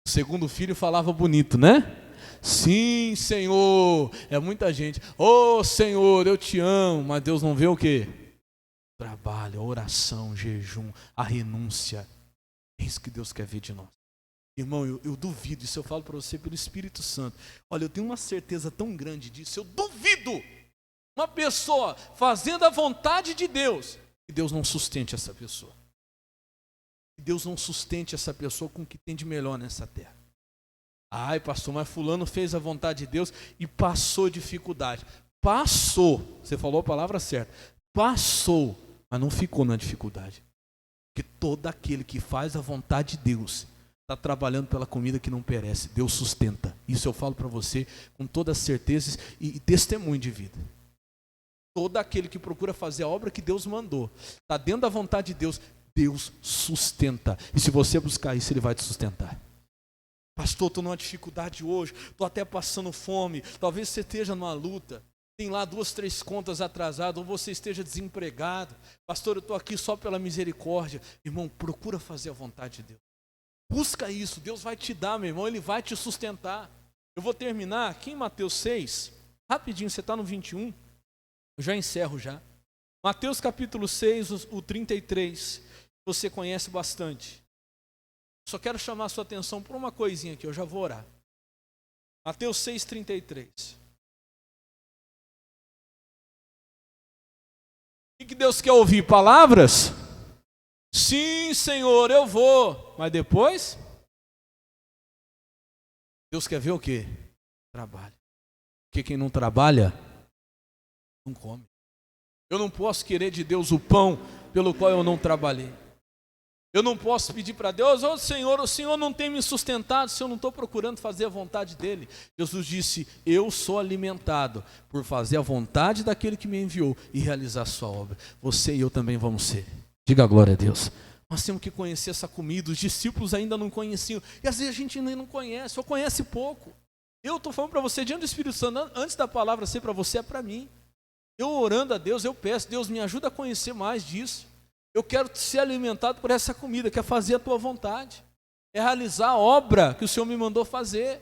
O segundo filho falava bonito, né? Sim, Senhor. É muita gente. Oh, Senhor, eu te amo. Mas Deus não vê o quê? Trabalho, a oração, jejum, a renúncia. É isso que Deus quer ver de nós. Irmão, eu duvido. Isso eu falo para você pelo Espírito Santo. Olha, eu tenho uma certeza tão grande disso. Eu duvido uma pessoa fazendo a vontade de Deus, que Deus não sustente essa pessoa. Que Deus não sustente essa pessoa com o que tem de melhor nessa terra. Ai, pastor, mas fulano fez a vontade de Deus e passou dificuldade. Passou, você falou a palavra certa. Passou, mas não ficou na dificuldade. Porque todo aquele que faz a vontade de Deus está trabalhando pela comida que não perece. Deus sustenta. Isso eu falo para você com toda certeza e testemunho de vida. Todo aquele que procura fazer a obra que Deus mandou, está dentro da vontade de Deus, Deus sustenta. E se você buscar isso, Ele vai te sustentar. Pastor, estou numa dificuldade hoje, estou até passando fome, talvez você esteja numa luta, tem lá 2, 3 contas atrasadas, ou você esteja desempregado. Pastor, eu estou aqui só pela misericórdia. Irmão, procura fazer a vontade de Deus. Busca isso, Deus vai te dar, meu irmão, Ele vai te sustentar. Eu vou terminar aqui em Mateus 6, rapidinho, você está no 21, eu já encerro já. Mateus capítulo 6, o 33, você conhece bastante. Só quero chamar a sua atenção por uma coisinha aqui, eu já vou orar. Mateus 6,33. O que Deus quer ouvir? Palavras? Sim, Senhor, eu vou. Mas depois? Deus quer ver o quê? Trabalho. Porque quem não trabalha, não come. Eu não posso querer de Deus o pão pelo qual eu não trabalhei. Eu não posso pedir para Deus, o Senhor não tem me sustentado se eu não estou procurando fazer a vontade dEle. Jesus disse, eu sou alimentado por fazer a vontade daquele que me enviou e realizar a sua obra. Você e eu também vamos ser. Diga a glória a Deus. Nós temos que conhecer essa comida, os discípulos ainda não conheciam. E às vezes a gente ainda não conhece, ou conhece pouco. Eu estou falando para você, diante do Espírito Santo, antes da palavra ser para você, é para mim. Eu orando a Deus, eu peço, Deus me ajuda a conhecer mais disso. Eu quero ser alimentado por essa comida, que é fazer a tua vontade. É realizar a obra que o Senhor me mandou fazer.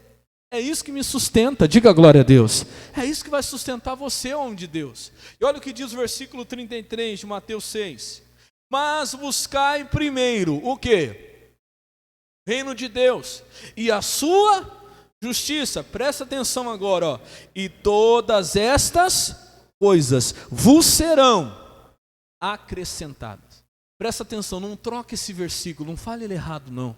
É isso que me sustenta, diga glória a Deus. É isso que vai sustentar você, homem de Deus. E olha o que diz o versículo 33 de Mateus 6. Mas buscai primeiro o quê? Reino de Deus e a sua justiça. Presta atenção agora, ó. E todas estas coisas vos serão acrescentadas. Presta atenção, não troque esse versículo, não fale ele errado não.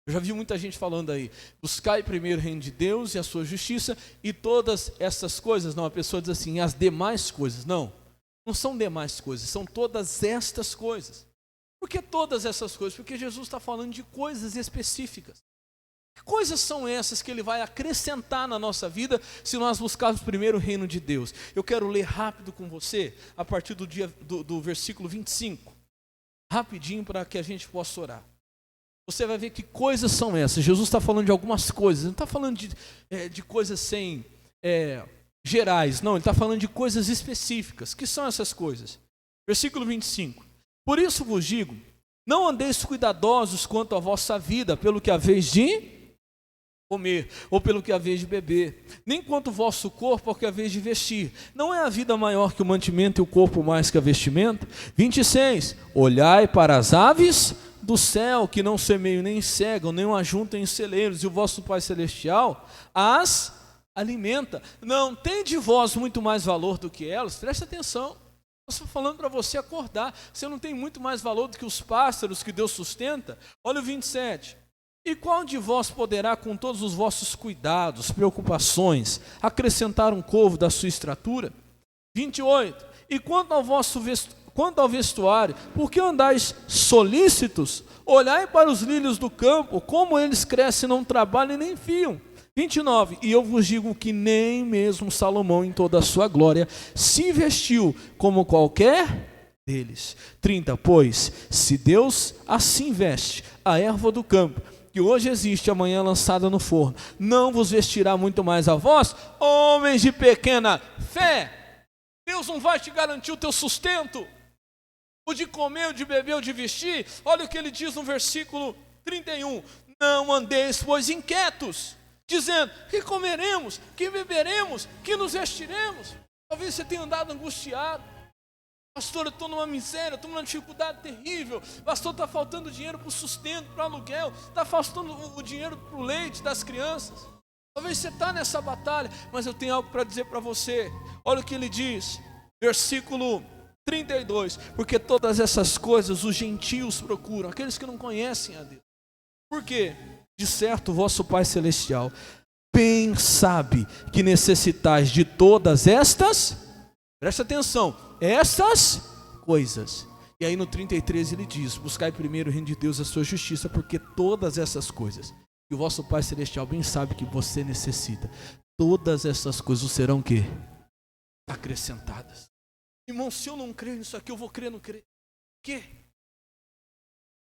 Eu já vi muita gente falando aí, buscai primeiro o reino de Deus e a sua justiça e todas essas coisas. Não, a pessoa diz assim, as demais coisas. Não, não são demais coisas, são todas estas coisas. Por que todas essas coisas? Porque Jesus está falando de coisas específicas. Que coisas são essas que Ele vai acrescentar na nossa vida se nós buscarmos primeiro o reino de Deus? Eu quero ler rápido com você, a partir do versículo 25. Rapidinho para que a gente possa orar. Você vai ver que coisas são essas. Jesus está falando de algumas coisas. Não está falando de coisas gerais. Não, Ele está falando de coisas específicas. Que são essas coisas? Versículo 25. Por isso vos digo Não andeis cuidadosos quanto à vossa vida, pelo que haveis de comer, ou pelo que haveis de beber, nem quanto o vosso corpo ao que haveis de vestir. Não é a vida maior que o mantimento e o corpo mais que a vestimenta? 26. Olhai para as aves do céu, que não semeiam nem cegam, nem o ajuntam em celeiros, e o vosso Pai Celestial as alimenta. Não tem de vós muito mais valor do que elas? Preste atenção. Eu estou falando para você acordar. Você não tem muito mais valor do que os pássaros que Deus sustenta? Olha o 27. E qual de vós poderá, com todos os vossos cuidados, preocupações, acrescentar um covo da sua estatura? 28. E quanto ao vestuário, por que andais solícitos? Olhai para os lírios do campo, como eles crescem, não trabalham e nem fiam. 29. E eu vos digo que nem mesmo Salomão, em toda a sua glória, se vestiu como qualquer deles. 30. Pois, se Deus assim veste a erva do campo, que hoje existe, amanhã lançada no forno, não vos vestirá muito mais a vós, homens de pequena fé? Deus não vai te garantir o teu sustento, o de comer, o de beber, o de vestir? Olha o que ele diz no versículo 31. Não andeis, pois, inquietos, dizendo, que comeremos, que beberemos, que nos vestiremos? Talvez você tenha andado angustiado. Pastor, eu estou numa miséria, estou numa dificuldade terrível. Pastor, está faltando dinheiro para o sustento, para o aluguel, está faltando o dinheiro para o leite das crianças. Talvez você está nessa batalha, mas eu tenho algo para dizer para você. Olha o que ele diz, versículo 32. Porque todas essas coisas os gentios procuram, aqueles que não conhecem a Deus. Por quê? De certo, o vosso Pai Celestial bem sabe que necessitais de todas estas, presta atenção, essas coisas. E aí no 33 ele diz, buscai primeiro o reino de Deus e a sua justiça, porque todas essas coisas, que o vosso Pai Celestial bem sabe que você necessita, todas essas coisas serão o quê? Acrescentadas. Irmão, se eu não crer nisso aqui, eu vou crer, não crer. Que?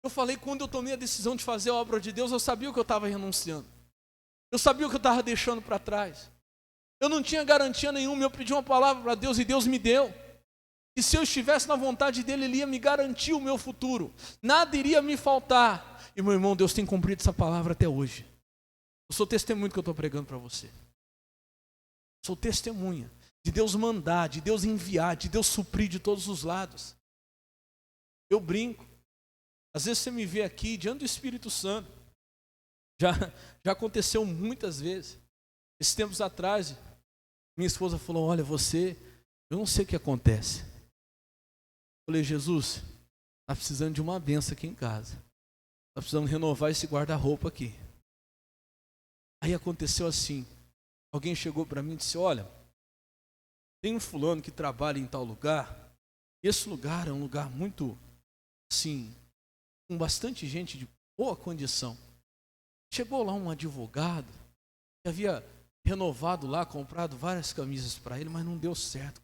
Eu falei, quando eu tomei a decisão de fazer a obra de Deus, eu sabia o que eu estava renunciando. Eu sabia o que eu estava deixando para trás. Eu não tinha garantia nenhuma, eu pedi uma palavra para Deus e Deus me deu. E se eu estivesse na vontade dEle, Ele ia me garantir o meu futuro. Nada iria me faltar. E meu irmão, Deus tem cumprido essa palavra até hoje. Eu sou testemunho do que eu estou pregando para você. Sou testemunha de Deus mandar, de Deus enviar, de Deus suprir de todos os lados. Eu brinco. Às vezes você me vê aqui diante do Espírito Santo. Já aconteceu muitas vezes. Esses tempos atrás, minha esposa falou, olha, eu não sei o que acontece. Eu falei, Jesus, está precisando de uma benção aqui em casa. Está precisando renovar esse guarda-roupa aqui. Aí aconteceu assim, alguém chegou para mim e disse, olha, tem um fulano que trabalha em tal lugar, e esse lugar é um lugar muito, assim, com bastante gente de boa condição. Chegou lá um advogado, que havia renovado lá, comprado várias camisas para ele, mas não deu certo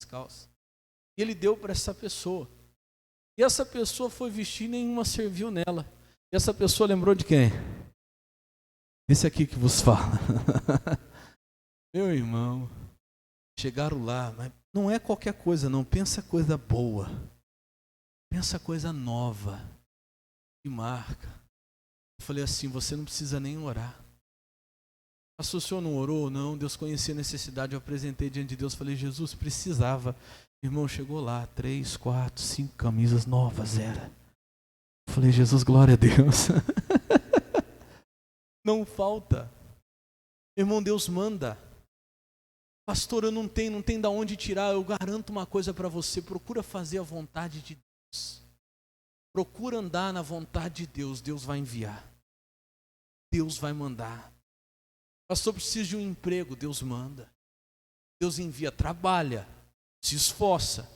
as calças. E ele deu para essa pessoa. E essa pessoa foi vestir e nenhuma serviu nela. E essa pessoa lembrou de quem? Esse aqui que vos fala. Meu irmão, chegaram lá, mas não é qualquer coisa não, pensa coisa boa. Pensa coisa nova. Que marca. Eu falei assim, você não precisa nem orar. Pastor, o senhor não orou? Não, Deus conhecia a necessidade, eu apresentei diante de Deus, falei, Jesus, precisava. Irmão, chegou lá, 3, 4, 5 camisas novas, era. Eu falei, Jesus, glória a Deus. Não falta. Irmão, Deus manda. Pastor, eu não tenho de onde tirar, eu garanto uma coisa para você, procura fazer a vontade de Deus. Procura andar na vontade de Deus, Deus vai enviar. Deus vai mandar. Pastor, preciso de um emprego, Deus manda. Deus envia, trabalha, se esforça.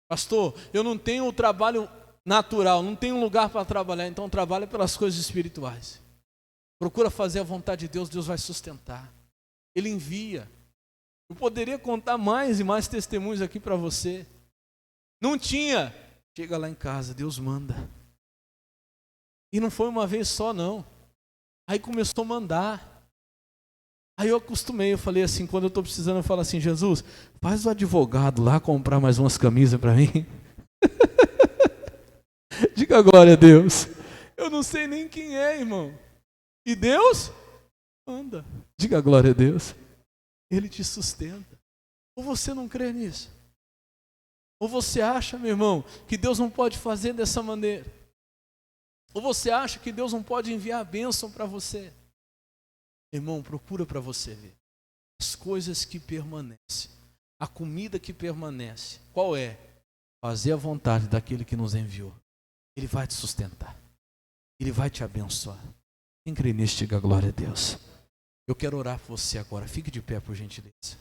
Pastor, eu não tenho o trabalho natural, não tenho um lugar para trabalhar, então trabalha pelas coisas espirituais. Procura fazer a vontade de Deus, Deus vai sustentar. Ele envia. Eu poderia contar mais e mais testemunhos aqui para você. Não tinha. Chega lá em casa, Deus manda. E não foi uma vez só, não. Aí começou a mandar. Aí eu acostumei, eu falei assim, quando eu estou precisando, eu falo assim, Jesus, faz o advogado lá comprar mais umas camisas para mim. De Diga glória a Deus. Eu não sei nem quem é, irmão. E Deus manda. Diga glória a Deus. Ele te sustenta. Ou você não crê nisso? Ou você acha, meu irmão, que Deus não pode fazer dessa maneira? Ou você acha que Deus não pode enviar a bênção para você? Irmão, procura para você ver. As coisas que permanecem. A comida que permanece. Qual é? Fazer a vontade daquele que nos enviou. Ele vai te sustentar. Ele vai te abençoar. Quem crê nisso, diga glória a Deus. Eu quero orar por você agora. Fique de pé, por gentileza.